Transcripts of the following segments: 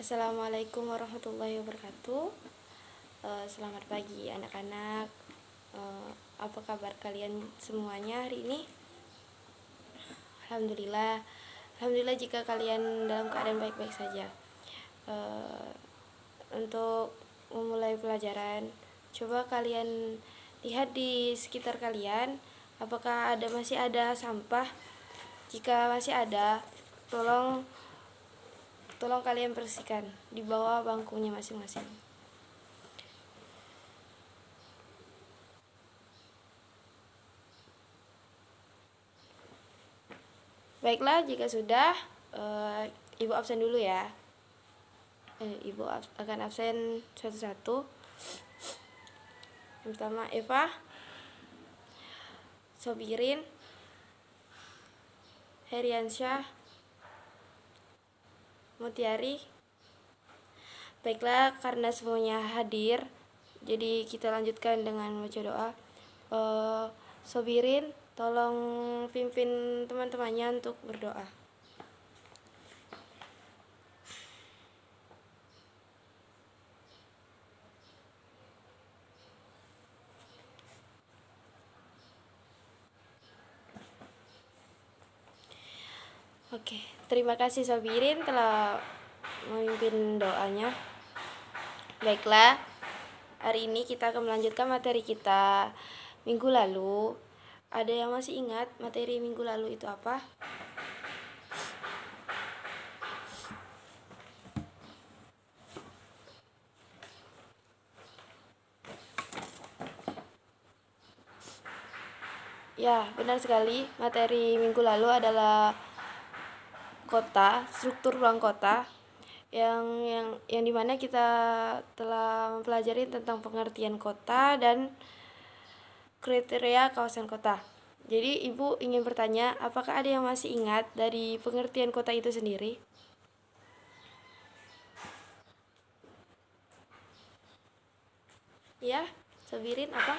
Assalamualaikum warahmatullahi wabarakatuh. Selamat pagi anak-anak. Apa kabar kalian semuanya hari ini? Alhamdulillah. Alhamdulillah jika kalian dalam keadaan baik-baik saja. Untuk memulai pelajaran, coba kalian lihat di sekitar kalian, apakah masih ada sampah? Jika masih ada, tolong kalian bersihkan di bawah bangkunya masing-masing. Baiklah, jika sudah, Ibu absen dulu ya. Ibu akan absen satu-satu. Yang pertama Eva, Sobirin, Heriansyah, Mutiari. Baiklah, karena semuanya hadir, jadi kita lanjutkan dengan baca doa. Sobirin, tolong pimpin teman-temannya untuk berdoa. Oke, terima kasih Sobirin telah memimpin doanya. Baiklah, hari ini kita akan melanjutkan materi kita minggu lalu. Ada yang masih ingat materi minggu lalu itu apa? Ya, benar sekali. Materi minggu lalu adalah kota, struktur ruang kota, yang dimana kita telah mempelajari tentang pengertian kota dan kriteria kawasan kota. Jadi Ibu ingin bertanya, apakah ada yang masih ingat dari pengertian kota itu sendiri? Ya, Sobirin apa?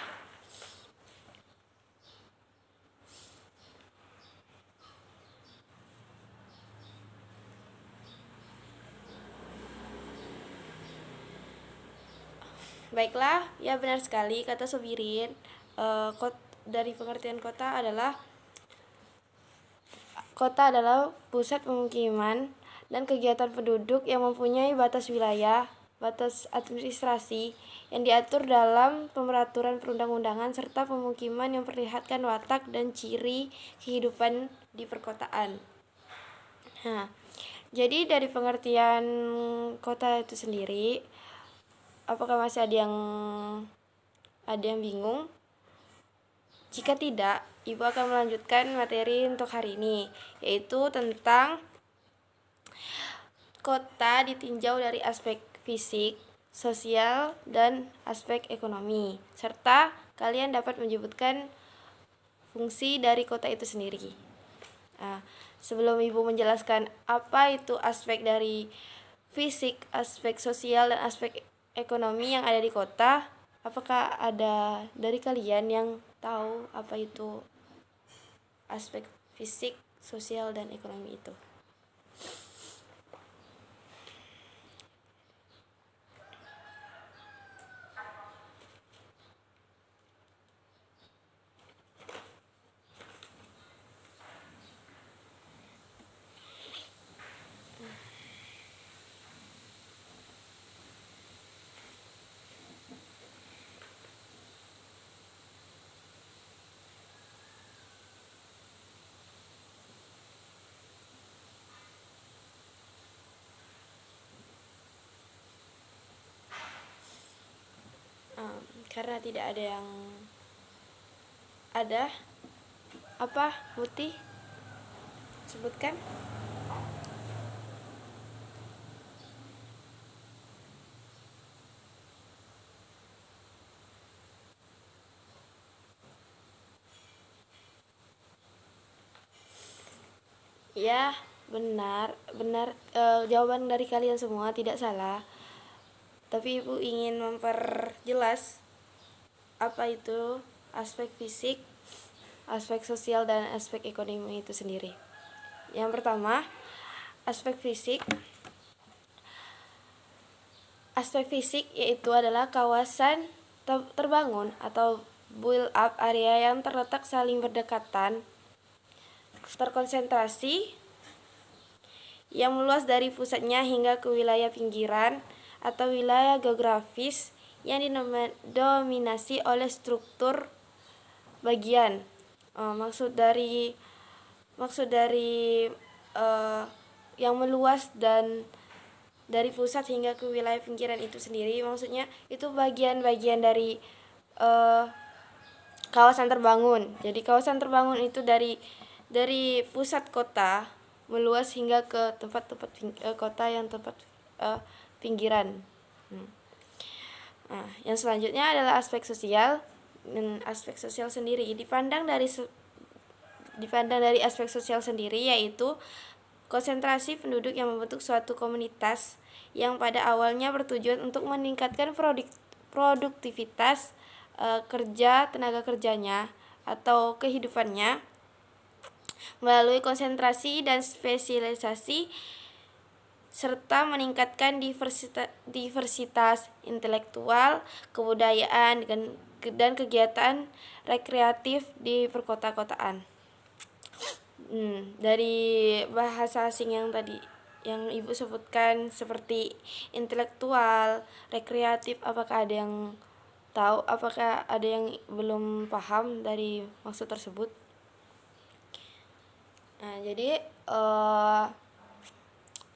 Baiklah, ya benar sekali kata Sobirin. Dari pengertian kota adalah pusat pemukiman dan kegiatan penduduk yang mempunyai batas wilayah, batas administrasi yang diatur dalam peraturan perundang-undangan serta pemukiman yang memperlihatkan watak dan ciri kehidupan di perkotaan. Nah, jadi dari pengertian kota itu sendiri, apakah masih ada yang bingung? Jika tidak, Ibu akan melanjutkan materi untuk hari ini, yaitu tentang kota ditinjau dari aspek fisik, sosial, dan aspek ekonomi, serta kalian dapat menyebutkan fungsi dari kota itu sendiri. Nah, sebelum Ibu menjelaskan apa itu aspek dari fisik, aspek sosial, dan aspek ekonomi yang ada di kota, apakah ada dari kalian yang tahu apa itu aspek fisik, sosial, dan ekonomi itu? Karena tidak ada yang apa Muti sebutkan. Ya, benar. Jawaban dari kalian semua tidak salah. Tapi Ibu ingin memperjelas apa itu aspek fisik, aspek sosial, dan aspek ekonomi itu sendiri. Yang pertama, aspek fisik. Aspek fisik yaitu adalah kawasan terbangun atau build up area yang terletak saling berdekatan, terkonsentrasi, yang meluas dari pusatnya hingga ke wilayah pinggiran atau wilayah geografis yang didominasi oleh struktur bagian. Maksud dari yang meluas dan dari pusat hingga ke wilayah pinggiran itu sendiri, maksudnya itu bagian-bagian dari kawasan terbangun. Jadi kawasan terbangun itu dari pusat kota meluas hingga ke tempat-tempat kota yang tempat pinggiran. Nah, yang selanjutnya adalah aspek sosial. Dan aspek sosial sendiri dipandang dari aspek sosial sendiri, yaitu konsentrasi penduduk yang membentuk suatu komunitas yang pada awalnya bertujuan untuk meningkatkan produktivitas kerja tenaga kerjanya atau kehidupannya melalui konsentrasi dan spesialisasi serta meningkatkan diversitas intelektual, kebudayaan, dan kegiatan rekreatif di perkota-kotaan. Dari bahasa asing yang tadi yang Ibu sebutkan seperti intelektual, rekreatif, apakah ada yang tahu, apakah ada yang belum paham dari maksud tersebut? Nah, jadi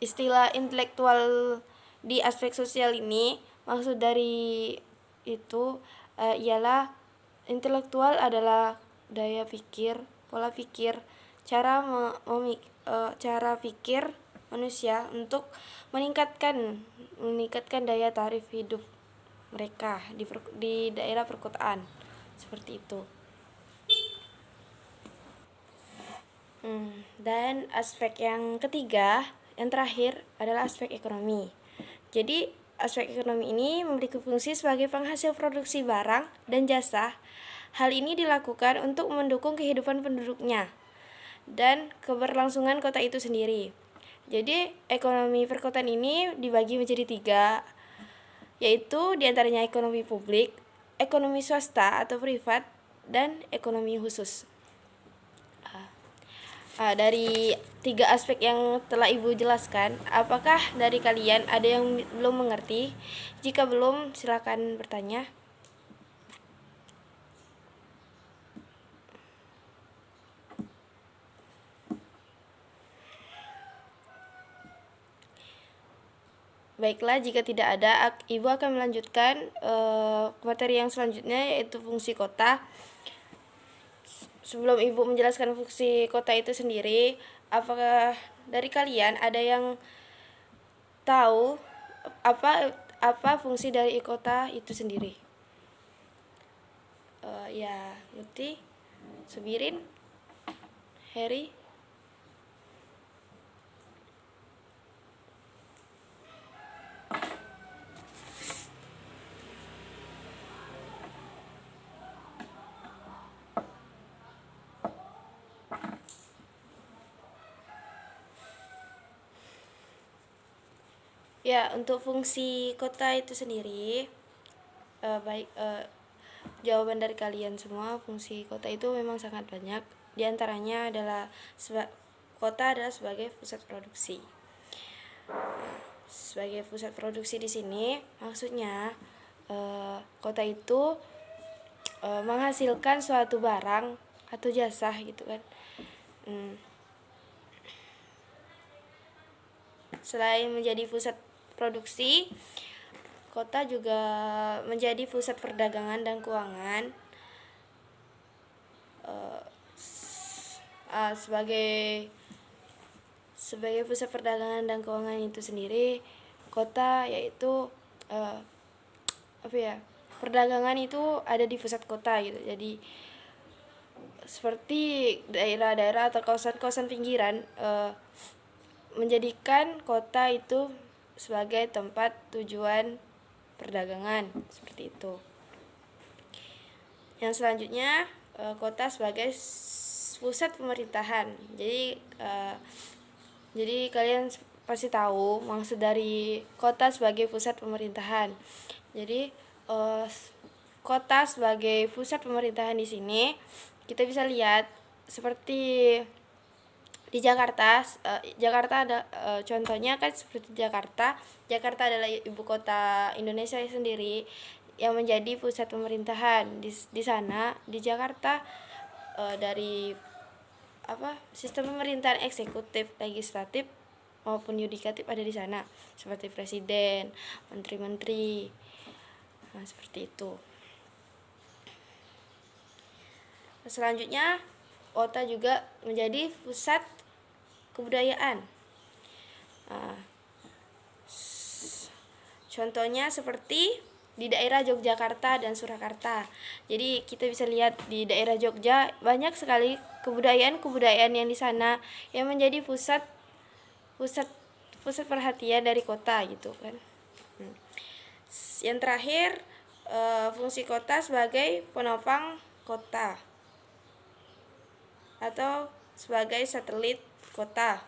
istilah intelektual di aspek sosial ini, maksud dari itu ialah intelektual adalah daya pikir, pola pikir, cara pikir manusia untuk meningkatkan daya taraf hidup mereka di daerah perkotaan, seperti itu. Dan aspek yang ketiga, yang terakhir adalah aspek ekonomi. Jadi aspek ekonomi ini memiliki fungsi sebagai penghasil produksi barang dan jasa. Hal ini dilakukan untuk mendukung kehidupan penduduknya dan keberlangsungan kota itu sendiri. Jadi ekonomi perkotaan ini dibagi menjadi 3, yaitu diantaranya ekonomi publik, ekonomi swasta atau privat, dan ekonomi khusus. Dari 3 aspek yang telah Ibu jelaskan, apakah dari kalian ada yang belum mengerti? Jika belum, silakan bertanya. Baiklah, jika tidak ada, Ibu akan melanjutkan materi yang selanjutnya, yaitu fungsi kota. Sebelum Ibu menjelaskan fungsi kota itu sendiri, apakah dari kalian ada yang tahu apa fungsi dari kota itu sendiri? Ya, Muti, Subirin, Heri. Ya, untuk fungsi kota itu sendiri, jawaban dari kalian semua, fungsi kota itu memang sangat banyak. Di antaranya adalah kota adalah sebagai pusat produksi. Sebagai pusat produksi di sini maksudnya kota itu menghasilkan suatu barang atau jasa gitu kan. Selain menjadi pusat produksi, kota juga menjadi pusat perdagangan dan keuangan. Sebagai pusat perdagangan dan keuangan itu sendiri, kota yaitu perdagangan itu ada di pusat kota gitu. Jadi seperti daerah-daerah atau kawasan-kawasan pinggiran menjadikan kota itu sebagai tempat tujuan perdagangan, seperti itu. Yang selanjutnya, kota sebagai pusat pemerintahan. Jadi kalian pasti tahu maksud dari kota sebagai pusat pemerintahan. Jadi kota sebagai pusat pemerintahan di sini kita bisa lihat seperti di Jakarta. Jakarta ada contohnya kan seperti Jakarta. Jakarta adalah ibu kota Indonesia sendiri yang menjadi pusat pemerintahan. Di sana di Jakarta dari sistem pemerintahan eksekutif, legislatif maupun yudikatif ada di sana, seperti presiden, menteri-menteri. Nah, seperti itu. Selanjutnya, kota juga menjadi pusat kebudayaan. Contohnya seperti di daerah Yogyakarta dan Surakarta. Jadi kita bisa lihat di daerah Jogja banyak sekali kebudayaan yang di sana yang menjadi pusat perhatian dari kota gitu kan. Yang terakhir, fungsi kota sebagai penopang kota atau sebagai satelit kota.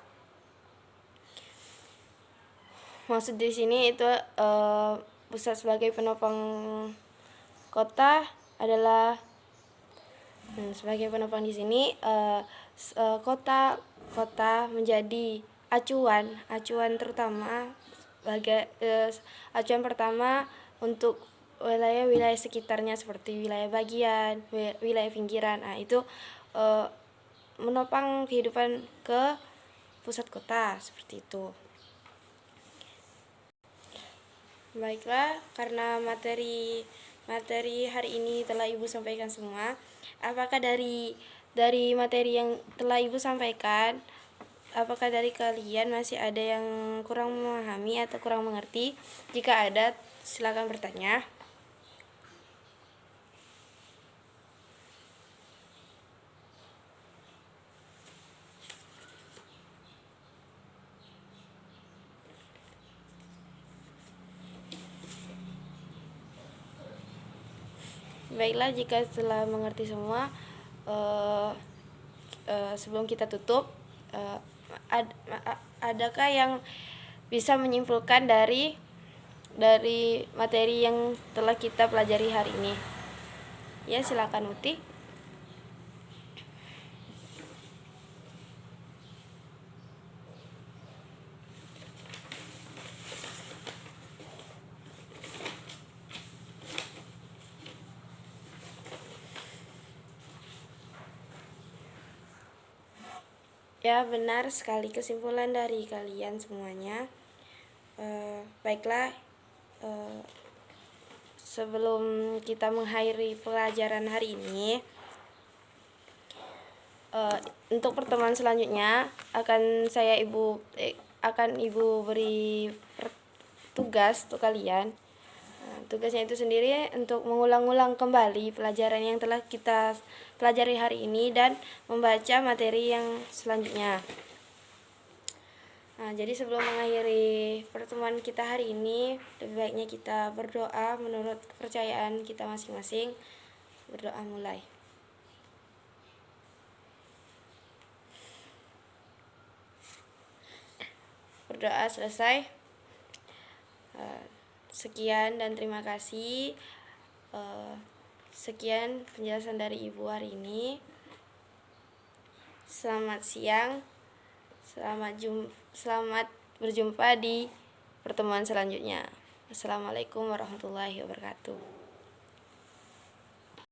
Maksud di sini itu pusat sebagai penopang kota adalah sebagai penopang di sini kota menjadi acuan terutama acuan pertama untuk wilayah sekitarnya seperti wilayah bagian, wilayah pinggiran. Nah, itu menopang kehidupan ke pusat kota seperti itu. Baiklah, karena materi hari ini telah Ibu sampaikan semua. Apakah dari materi yang telah Ibu sampaikan, apakah dari kalian masih ada yang kurang memahami atau kurang mengerti? Jika ada, silakan bertanya. Baiklah, jika telah mengerti semua, sebelum kita tutup, adakah yang bisa menyimpulkan dari materi yang telah kita pelajari hari ini? Ya, silakan Uti. Ya, benar sekali kesimpulan dari kalian semuanya. Baiklah, sebelum kita mengakhiri pelajaran hari ini, untuk pertemuan selanjutnya akan Ibu beri tugas untuk kalian. Tugasnya itu sendiri untuk mengulang-ulang kembali pelajaran yang telah kita pelajari hari ini dan membaca materi yang selanjutnya. Nah, jadi sebelum mengakhiri pertemuan kita hari ini, lebih baiknya kita berdoa menurut kepercayaan kita masing-masing. Berdoa mulai. Berdoa selesai. Sekian dan terima kasih. Sekian penjelasan dari Ibu hari ini. Selamat siang. Selamat berjumpa di pertemuan selanjutnya. Assalamualaikum warahmatullahi wabarakatuh.